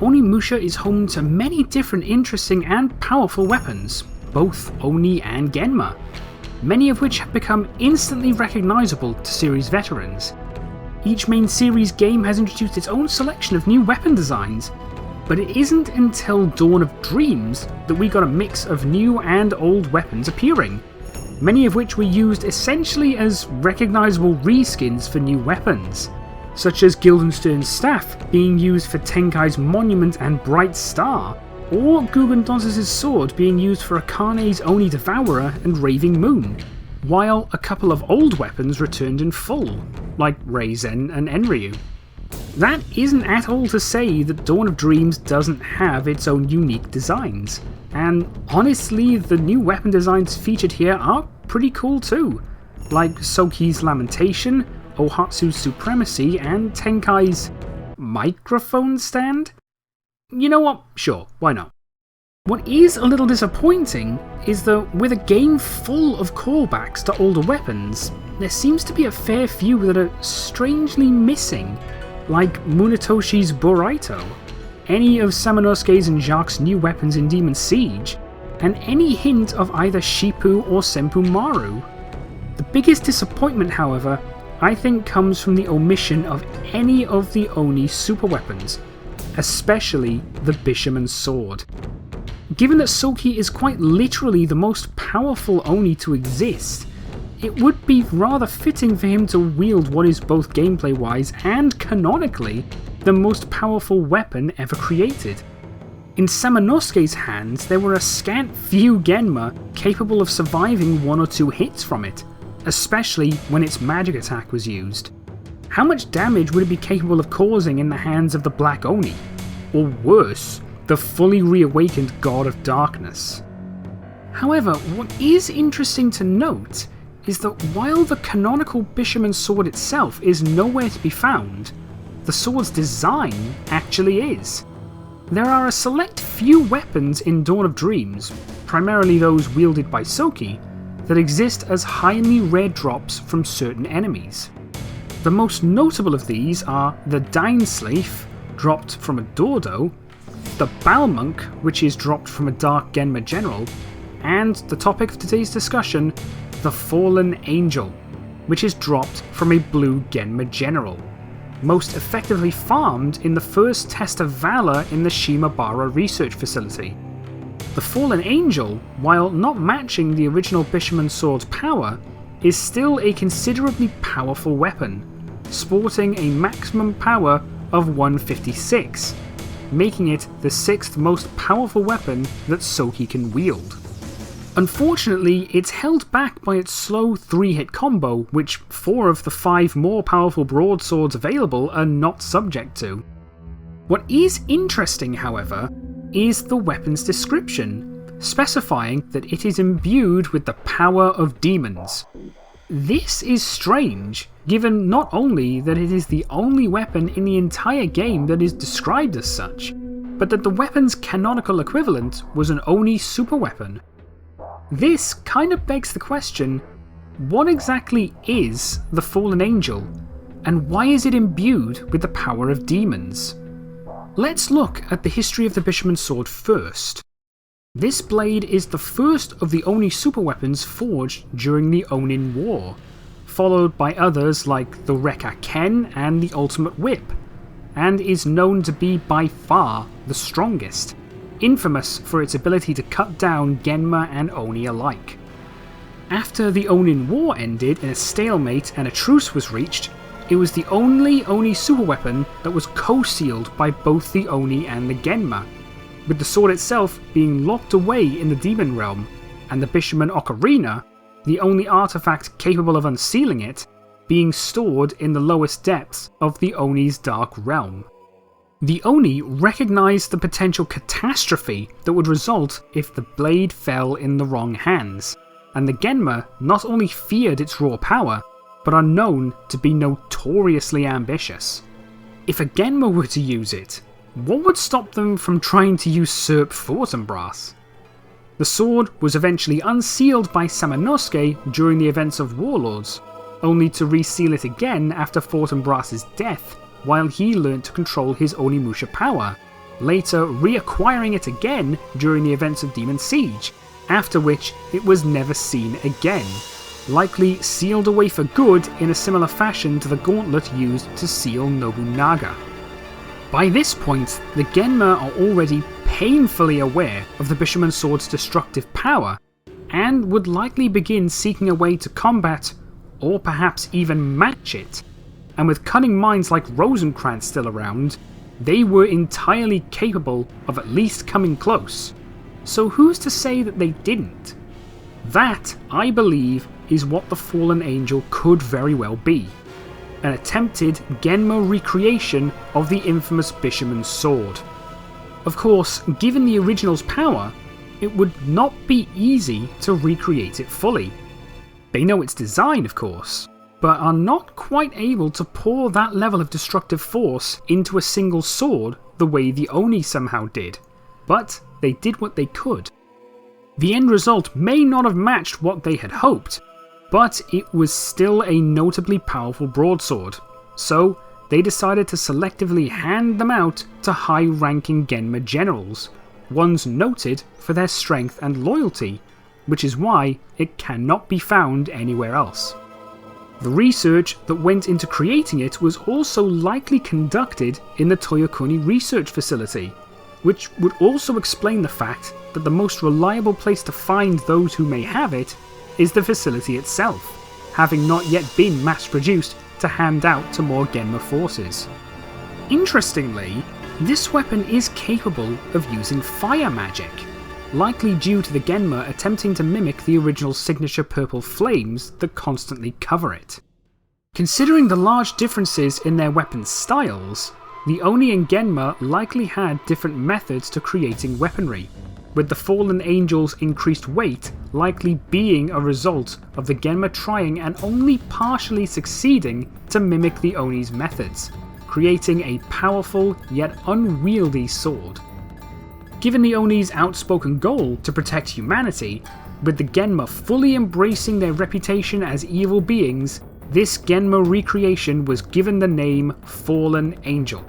Onimusha is home to many different interesting and powerful weapons, both Oni and Genma, many of which have become instantly recognisable to series veterans. Each main series game has introduced its own selection of new weapon designs, but it isn't until Dawn of Dreams that we got a mix of new and old weapons appearing, many of which were used essentially as recognisable reskins for new weapons, such as Guildenstern's staff being used for Tenkai's Monument and Bright Star, or Guggen Doz's sword being used for Akane's Oni Devourer and Raving Moon, while a couple of old weapons returned in full, like Reizen and Enryu. That isn't at all to say that Dawn of Dreams doesn't have its own unique designs, and honestly the new weapon designs featured here are pretty cool too, like Soki's Lamentation, Ohatsu's Supremacy, and Tenkai's microphone stand? You know what? Sure, why not? What is a little disappointing is that with a game full of callbacks to older weapons, there seems to be a fair few that are strangely missing, like Munetoshi's Boraito, any of Samanosuke's and Jacques' new weapons in Demon Siege, and any hint of either Shippu or Senpu Maru. The biggest disappointment, however, I think comes from the omission of any of the Oni super weapons, especially the Bishamon sword. Given that Soki is quite literally the most powerful Oni to exist, it would be rather fitting for him to wield what is both gameplay-wise and canonically the most powerful weapon ever created. In Samanosuke's hands, there were a scant few Genma capable of surviving one or two hits from it, especially when its magic attack was used. How much damage would it be capable of causing in the hands of the Black Oni? Or worse, the fully reawakened God of Darkness? However, what is interesting to note is that while the canonical Bishamon sword itself is nowhere to be found, the sword's design actually is. There are a select few weapons in Dawn of Dreams, primarily those wielded by Soki, that exist as highly rare drops from certain enemies. The most notable of these are the Dainsleif, dropped from a Dordo, the Balmonk, which is dropped from a Dark Genma General, and the topic of today's discussion, the Fallen Angel, which is dropped from a Blue Genma General, most effectively farmed in the first test of Valor in the Shimabara research facility. The Fallen Angel, while not matching the original Bishamon sword's power, is still a considerably powerful weapon, sporting a maximum power of 156, making it the 6th most powerful weapon that Soki can wield. Unfortunately, it's held back by its slow 3-hit combo, which 4 of the 5 more powerful broadswords available are not subject to. What is interesting, however, is the weapon's description, specifying that it is imbued with the power of demons. This is strange, given not only that it is the only weapon in the entire game that is described as such, but that the weapon's canonical equivalent was an Oni superweapon. This kind of begs the question, what exactly is the Fallen Angel, and why is it imbued with the power of demons? Let's look at the history of the Bishamon sword first. This blade is the first of the Oni superweapons forged during the Onin War, followed by others like the Rekka Ken and the Ultimate Whip, and is known to be by far the strongest, infamous for its ability to cut down Genma and Oni alike. After the Onin War ended in a stalemate and a truce was reached, it was the only Oni superweapon that was co-sealed by both the Oni and the Genma, with the sword itself being locked away in the Demon Realm, and the Bishamon Ocarina, the only artifact capable of unsealing it, being stored in the lowest depths of the Oni's Dark Realm. The Oni recognised the potential catastrophe that would result if the blade fell in the wrong hands, and the Genma not only feared its raw power, but are known to be notoriously ambitious. If a Genma were to use it, what would stop them from trying to usurp Fortinbras? The sword was eventually unsealed by Samanosuke during the events of Warlords, only to reseal it again after Fortinbras' death, while he learnt to control his Onimusha power, later reacquiring it again during the events of Demon Siege, after which it was never seen again, likely sealed away for good in a similar fashion to the gauntlet used to seal Nobunaga. By this point, the Genma are already painfully aware of the Bishamon sword's destructive power, and would likely begin seeking a way to combat, or perhaps even match it, and with cunning minds like Rosencrantz still around, they were entirely capable of at least coming close. So who's to say that they didn't? That, I believe, is what the Fallen Angel could very well be. An attempted Genma recreation of the infamous Bishamon sword. Of course, given the original's power, it would not be easy to recreate it fully. They know its design, of course, but are not quite able to pour that level of destructive force into a single sword the way the Oni somehow did. But they did what they could. The end result may not have matched what they had hoped, but it was still a notably powerful broadsword, so they decided to selectively hand them out to high-ranking Genma generals, ones noted for their strength and loyalty, which is why it cannot be found anywhere else. The research that went into creating it was also likely conducted in the Toyokuni research facility, which would also explain the fact that the most reliable place to find those who may have it is the facility itself, having not yet been mass-produced to hand out to more Genma forces. Interestingly, this weapon is capable of using fire magic, likely due to the Genma attempting to mimic the original signature purple flames that constantly cover it. Considering the large differences in their weapon styles, the Oni and Genma likely had different methods to creating weaponry, with the Fallen Angel's increased weight likely being a result of the Genma trying and only partially succeeding to mimic the Oni's methods, creating a powerful yet unwieldy sword. Given the Oni's outspoken goal to protect humanity, with the Genma fully embracing their reputation as evil beings, this Genma recreation was given the name Fallen Angel,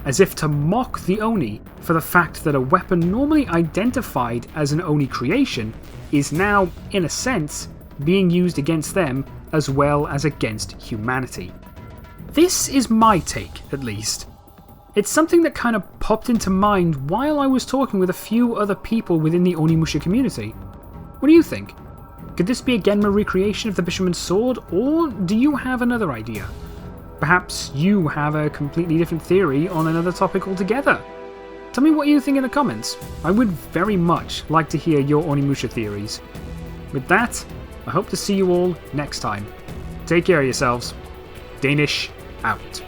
as if to mock the Oni for the fact that a weapon normally identified as an Oni creation is now, in a sense, being used against them as well as against humanity. This is my take, at least. It's something that kind of popped into mind while I was talking with a few other people within the Onimusha community. What do you think? Could this be a Genma recreation of the Bishamon sword, or do you have another idea? Perhaps you have a completely different theory on another topic altogether. Tell me what you think in the comments. I would very much like to hear your Onimusha theories. With that, I hope to see you all next time. Take care of yourselves. Danish out.